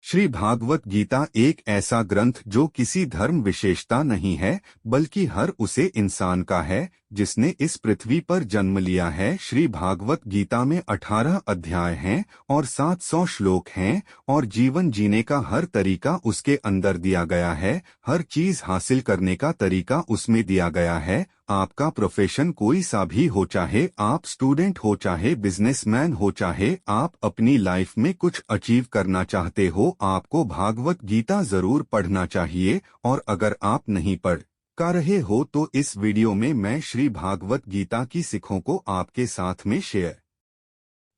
श्री भागवत गीता एक ऐसा ग्रंथ जो किसी धर्म विशेषता नहीं है, बल्कि हर उसे इंसान का है जिसने इस पृथ्वी पर जन्म लिया है। श्री भागवत गीता में 18 अध्याय हैं और 700 श्लोक हैं और जीवन जीने का हर तरीका उसके अंदर दिया गया है। हर चीज हासिल करने का तरीका उसमें दिया गया है। आपका प्रोफेशन कोई सा भी हो, चाहे आप स्टूडेंट हो, चाहे बिजनेसमैन हो, चाहे आप अपनी लाइफ में कुछ अचीव करना चाहते हो, आपको भागवत गीता जरूर पढ़ना चाहिए। और अगर आप नहीं पढ़ का रहे हो तो इस वीडियो में मैं श्री भागवत गीता की सीखों को आपके साथ में शेयर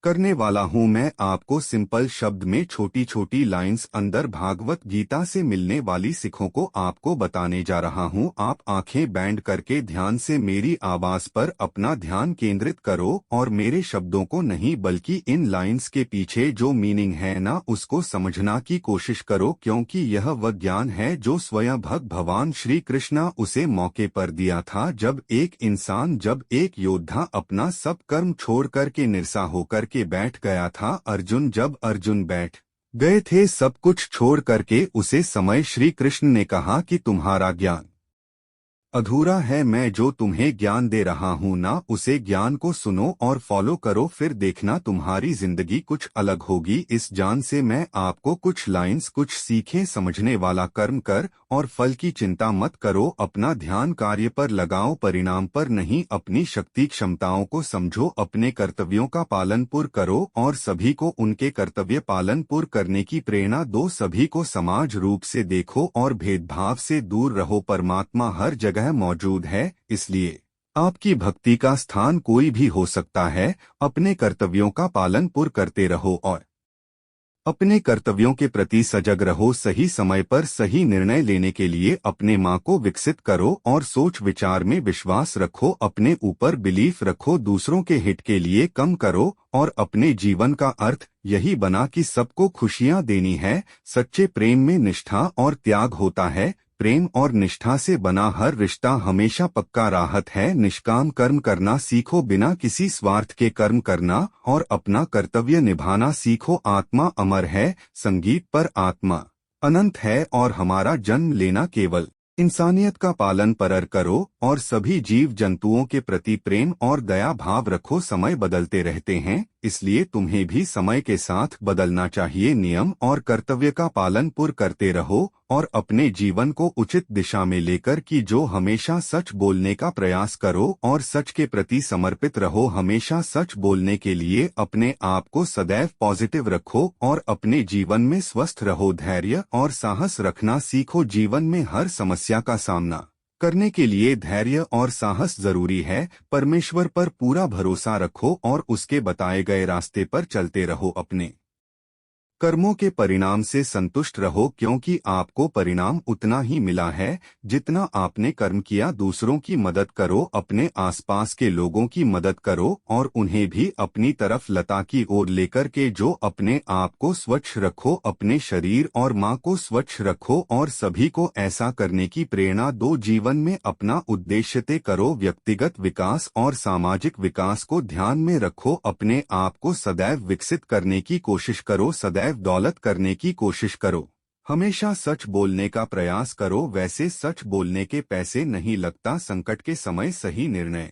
करने वाला हूं। मैं आपको सिंपल शब्द में छोटी छोटी लाइंस अंदर भागवत गीता से मिलने वाली सीखों को आपको बताने जा रहा हूं। आप आंखें बैंड करके ध्यान से मेरी आवाज पर अपना ध्यान केंद्रित करो और मेरे शब्दों को नहीं बल्कि इन लाइंस के पीछे जो मीनिंग है ना उसको समझना की कोशिश करो, क्योंकि यह वह ज्ञान है जो स्वयं भगवान श्री कृष्ण उसे मौके पर दिया था जब एक योद्धा अपना सब कर्म छोड़ करके निरसा होकर के बैठ गया था। जब अर्जुन बैठ गए थे सब कुछ छोड़ करके, उसे समय श्री कृष्ण ने कहा कि तुम्हारा ज्ञान अधूरा है, मैं जो तुम्हें ज्ञान दे रहा हूं ना उसे ज्ञान को सुनो और फॉलो करो, फिर देखना तुम्हारी जिंदगी कुछ अलग होगी। इस ज्ञान से मैं आपको कुछ लाइंस, कुछ सीखें समझने वाला कर्म कर और फल की चिंता मत करो। अपना ध्यान कार्य पर लगाओ, परिणाम पर नहीं। अपनी शक्ति क्षमताओं को समझो, अपने कर्तव्यों का पालन पूर्ण करो और सभी को उनके कर्तव्य पालन पूर्ण करने की प्रेरणा दो। सभी को समाज रूप से देखो और भेदभाव से दूर रहो। परमात्मा हर जगह मौजूद है, इसलिए आपकी भक्ति का स्थान कोई भी हो सकता है। अपने कर्तव्यों का पालन पूर्ण करते रहो और अपने कर्तव्यों के प्रति सजग रहो। सही समय पर सही निर्णय लेने के लिए अपने माँ को विकसित करो और सोच विचार में विश्वास रखो। अपने ऊपर बिलीफ रखो, दूसरों के हित के लिए कम करो और अपने जीवन का अर्थ यही बना कि सबको खुशियाँ देनी है। सच्चे प्रेम में निष्ठा और त्याग होता है। प्रेम और निष्ठा से बना हर रिश्ता हमेशा पक्का राहत है। निष्काम कर्म करना सीखो, बिना किसी स्वार्थ के कर्म करना और अपना कर्तव्य निभाना सीखो। आत्मा अमर है, संगीत पर आत्मा अनंत है और हमारा जन्म लेना केवल इंसानियत का पालन पर करो और सभी जीव जंतुओं के प्रति प्रेम और दया भाव रखो। समय बदलते रहते हैं, इसलिए तुम्हें भी समय के साथ बदलना चाहिए। नियम और कर्तव्य का पालन पूर्ण करते रहो और अपने जीवन को उचित दिशा में लेकर कि जो हमेशा सच बोलने का प्रयास करो और सच के प्रति समर्पित रहो। हमेशा सच बोलने के लिए अपने आप को सदैव पॉजिटिव रखो और अपने जीवन में स्वस्थ रहो। धैर्य और साहस रखना सीखो, जीवन में हर समस्या का सामना करने के लिए धैर्य और साहस जरूरी है। परमेश्वर पर पूरा भरोसा रखो और उसके बताए गए रास्ते पर चलते रहो। अपने कर्मों के परिणाम से संतुष्ट रहो, क्योंकि आपको परिणाम उतना ही मिला है जितना आपने कर्म किया। दूसरों की मदद करो, अपने आसपास के लोगों की मदद करो और उन्हें भी अपनी तरफ लता की ओर लेकर के जो अपने आप को स्वच्छ रखो। अपने शरीर और माँ को स्वच्छ रखो और सभी को ऐसा करने की प्रेरणा दो। जीवन में अपना उद्देश्य तय करो, व्यक्तिगत विकास और सामाजिक विकास को ध्यान में रखो। अपने आप को सदैव विकसित करने की कोशिश करो, सदैव दौलत करने की कोशिश करो। हमेशा सच बोलने का प्रयास करो, वैसे सच बोलने के पैसे नहीं लगता। संकट के समय सही निर्णय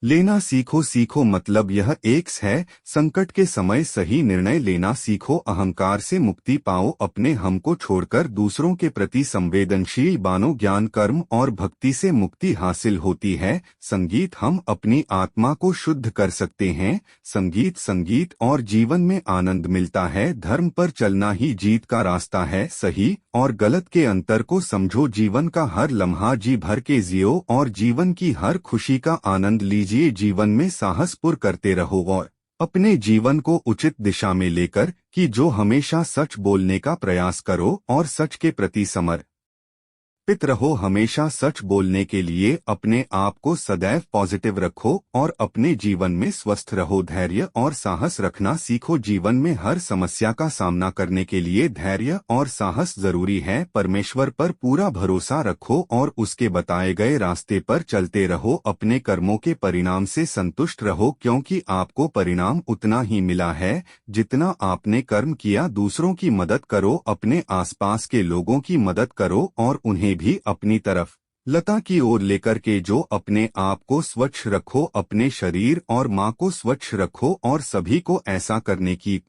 लेना सीखो मतलब यह एक है, संकट के समय सही निर्णय लेना सीखो। अहंकार से मुक्ति पाओ, अपने हम को छोड़कर दूसरों के प्रति संवेदनशील बनो। ज्ञान, कर्म और भक्ति से मुक्ति हासिल होती है। संगीत, हम अपनी आत्मा को शुद्ध कर सकते हैं। संगीत और जीवन में आनंद मिलता है। धर्म पर चलना ही जीत का रास्ता है। सही और गलत के अंतर को समझो, जीवन का हर लम्हा जी भर के जियो और जीवन की हर खुशी का आनंद लीजिए। जीवन में साहसपूर्ण करते रहो और अपने जीवन को उचित दिशा में लेकर कि जो हमेशा सच बोलने का प्रयास करो और सच के प्रति समर्पित पित रहो, हमेशा सच बोलने के लिए अपने आप को सदैव पॉजिटिव रखो और अपने जीवन में स्वस्थ रहो। धैर्य और साहस रखना सीखो, जीवन में हर समस्या का सामना करने के लिए धैर्य और साहस जरूरी है। परमेश्वर पर पूरा भरोसा रखो और उसके बताए गए रास्ते पर चलते रहो। अपने कर्मों के परिणाम से संतुष्ट रहो, क्योंकि आपको परिणाम उतना ही मिला है जितना आपने कर्म किया। दूसरों की मदद करो, अपने आसपास के लोगों की मदद करो और उन्हें भी अपनी तरफ लता की ओर लेकर के जो अपने आप को स्वच्छ रखो, अपने शरीर और माँ को स्वच्छ रखो और सभी को ऐसा करने की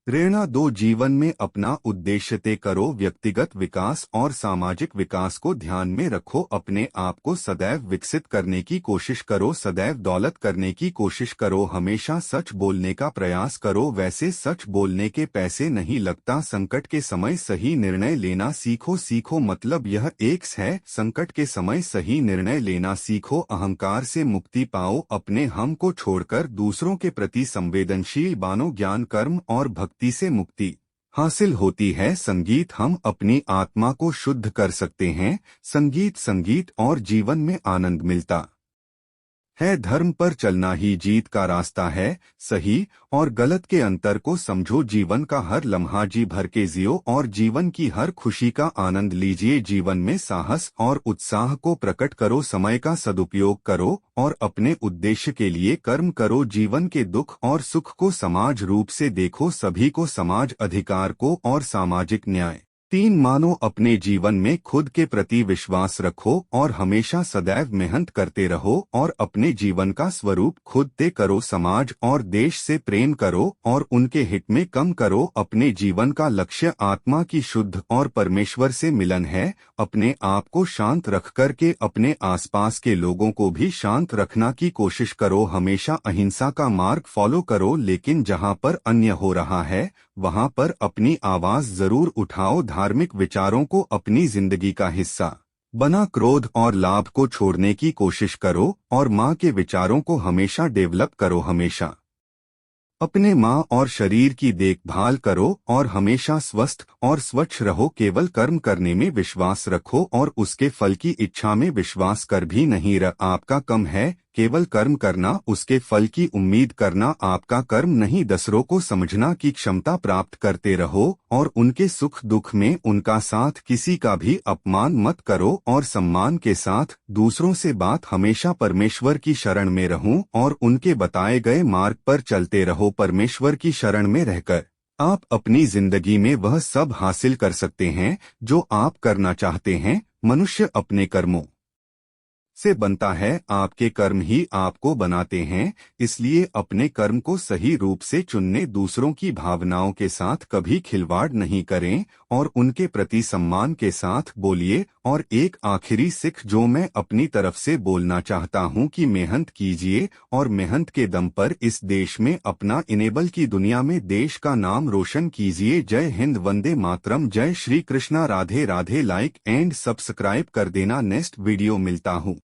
प्रेरणा दो। जीवन में अपना उद्देश्य तय करो, व्यक्तिगत विकास और सामाजिक विकास को ध्यान में रखो। अपने आप को सदैव विकसित करने की कोशिश करो, सदैव दौलत करने की कोशिश करो। हमेशा सच बोलने का प्रयास करो, वैसे सच बोलने के पैसे नहीं लगता। संकट के समय सही निर्णय लेना सीखो मतलब यह एक है, संकट के समय सही निर्णय लेना सीखो। अहंकार से मुक्ति पाओ, अपने हम को छोड़कर दूसरों के प्रति संवेदनशील बनो। ज्ञान, कर्म और भक्ति से मुक्ति हासिल होती है। संगीत, हम अपनी आत्मा को शुद्ध कर सकते हैं। संगीत और जीवन में आनंद मिलता है। धर्म पर चलना ही जीत का रास्ता है। सही और गलत के अंतर को समझो, जीवन का हर लम्हा जी भर के जियो और जीवन की हर खुशी का आनंद लीजिए। जीवन में साहस और उत्साह को प्रकट करो, समय का सदुपयोग करो और अपने उद्देश्य के लिए कर्म करो। जीवन के दुख और सुख को समाज रूप से देखो, सभी को समाज अधिकार को और सामाजिक न्याय। 3 मानो, अपने जीवन में खुद के प्रति विश्वास रखो और हमेशा सदैव मेहनत करते रहो और अपने जीवन का स्वरूप खुद तय करो। समाज और देश से प्रेम करो और उनके हित में कम करो। अपने जीवन का लक्ष्य आत्मा की शुद्ध और परमेश्वर से मिलन है। अपने आप को शांत रख कर के अपने आसपास के लोगों को भी शांत रखना की कोशिश करो। हमेशा अहिंसा का मार्ग फॉलो करो, लेकिन जहाँ पर अन्य हो रहा है वहाँ पर अपनी आवाज जरूर उठाओ। धार्मिक विचारों को अपनी जिंदगी का हिस्सा बना, क्रोध और लाभ को छोड़ने की कोशिश करो और माँ के विचारों को हमेशा डेवलप करो। हमेशा अपने माँ और शरीर की देखभाल करो और हमेशा स्वस्थ और स्वच्छ रहो। केवल कर्म करने में विश्वास रखो और उसके फल की इच्छा में विश्वास कर भी नहीं आपका कम है। केवल कर्म करना, उसके फल की उम्मीद करना आपका कर्म नहीं। दूसरों को समझना की क्षमता प्राप्त करते रहो और उनके सुख दुख में उनका साथ। किसी का भी अपमान मत करो और सम्मान के साथ दूसरों से बात। हमेशा परमेश्वर की शरण में रहूं और उनके बताए गए मार्ग पर चलते रहो। परमेश्वर की शरण में रहकर आप अपनी जिंदगी में वह सब हासिल कर सकते हैं जो आप करना चाहते हैं। मनुष्य अपने कर्मों से बनता है, आपके कर्म ही आपको बनाते हैं। इसलिए अपने कर्म को सही रूप से चुनने, दूसरों की भावनाओं के साथ कभी खिलवाड़ नहीं करें और उनके प्रति सम्मान के साथ बोलिए। और एक आखिरी सिख जो मैं अपनी तरफ से बोलना चाहता हूं कि मेहनत कीजिए और मेहनत के दम पर इस देश में अपना इनेबल की दुनिया में देश का नाम रोशन कीजिए। जय हिंद, वंदे मातरम, जय Shri Krishna, Radhe Radhe. Like and subscribe कर देना। नेक्स्ट वीडियो मिलता हूं।